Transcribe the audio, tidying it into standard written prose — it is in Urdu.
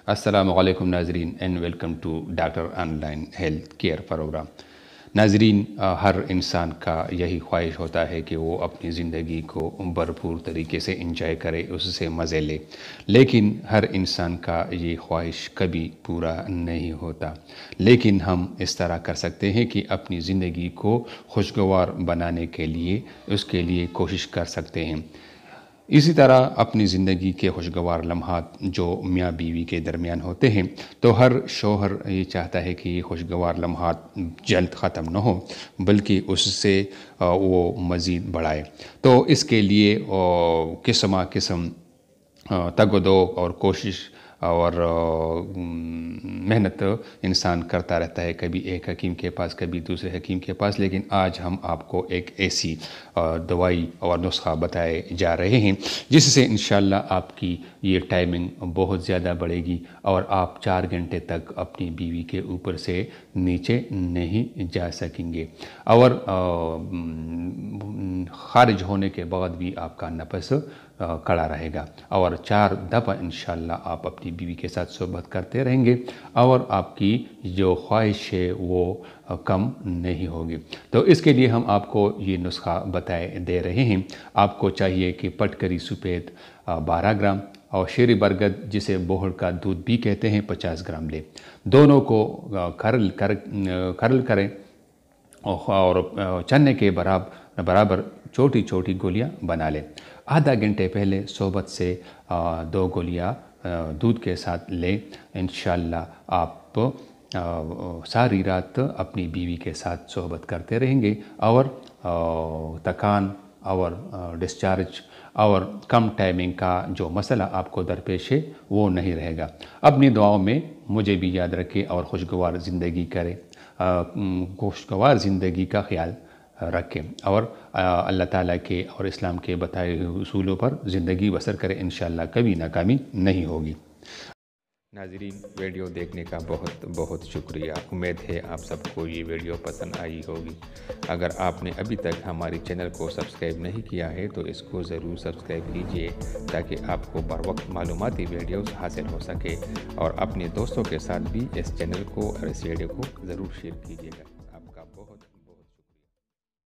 السلام علیکم ناظرین and welcome to doctor online health care programme. ناظرین، ہر انسان کا یہی خواہش ہوتا ہے کہ وہ اپنی زندگی کو بھرپور طریقے سے انجوائے کرے، اس سے مزے لے، لیکن ہر انسان کا یہ خواہش کبھی پورا نہیں ہوتا۔ لیکن ہم اس طرح کر سکتے ہیں کہ اپنی زندگی کو خوشگوار بنانے کے لیے اس کے لیے کوشش کر سکتے ہیں۔ اسی طرح اپنی زندگی کے خوشگوار لمحات جو میاں بیوی کے درمیان ہوتے ہیں، تو ہر شوہر یہ چاہتا ہے کہ یہ خوشگوار لمحات جلد ختم نہ ہو، بلکہ اس سے وہ مزید بڑھائے۔ تو اس کے لیے قسم تگ و دو اور کوشش اور محنت انسان کرتا رہتا ہے، کبھی ایک حکیم کے پاس، کبھی دوسرے حکیم کے پاس۔ لیکن آج ہم آپ کو ایک ایسی دوائی اور نسخہ بتائے جا رہے ہیں جس سے انشاءاللہ آپ کی یہ ٹائمنگ بہت زیادہ بڑھے گی اور آپ 4 گھنٹے تک اپنی بیوی کے اوپر سے نیچے نہیں جا سکیں گے، اور خارج ہونے کے بعد بھی آپ کا نفس کڑا رہے گا، اور 4 دفعہ انشاءاللہ آپ اپنی بیوی کے ساتھ صحبت کرتے رہیں گے اور آپ کی جو خواہش ہے وہ کم نہیں ہوگی۔ تو اس کے لیے ہم آپ کو یہ نسخہ بتائے دے رہے ہیں۔ آپ کو چاہیے کہ پٹکری سفید 12 گرام اور شیری برگد جسے بوہڑ کا دودھ بھی کہتے ہیں 50 گرام لیں۔ دونوں کو کرل کریں اور چنے کے برابر چھوٹی چھوٹی گولیاں بنا لیں۔ آدھا گھنٹے پہلے صحبت سے 2 گولیاں دودھ کے ساتھ لیں۔ انشاءاللہ آپ ساری رات اپنی بیوی کے ساتھ صحبت کرتے رہیں گے اور تکان اور ڈسچارج اور کم ٹائمنگ کا جو مسئلہ آپ کو درپیش ہے وہ نہیں رہے گا۔ اپنی دعاؤں میں مجھے بھی یاد رکھیں اور خوشگوار زندگی کریں، خوشگوار زندگی کا خیال رکھیں اور اللہ تعالیٰ کے اور اسلام کے بتائے ہوئے اصولوں پر زندگی بسر کریں۔ انشاءاللہ کبھی ناکامی نہیں ہوگی۔ ناظرین، ویڈیو دیکھنے کا بہت بہت شکریہ۔ امید ہے آپ سب کو یہ ویڈیو پسند آئی ہوگی۔ اگر آپ نے ابھی تک ہماری چینل کو سبسکرائب نہیں کیا ہے تو اس کو ضرور سبسکرائب کیجئے تاکہ آپ کو بر وقت معلوماتی ویڈیوز حاصل ہو سکے، اور اپنے دوستوں کے ساتھ بھی اس چینل کو اور اس ویڈیو کو ضرور شیئر کیجئے گا۔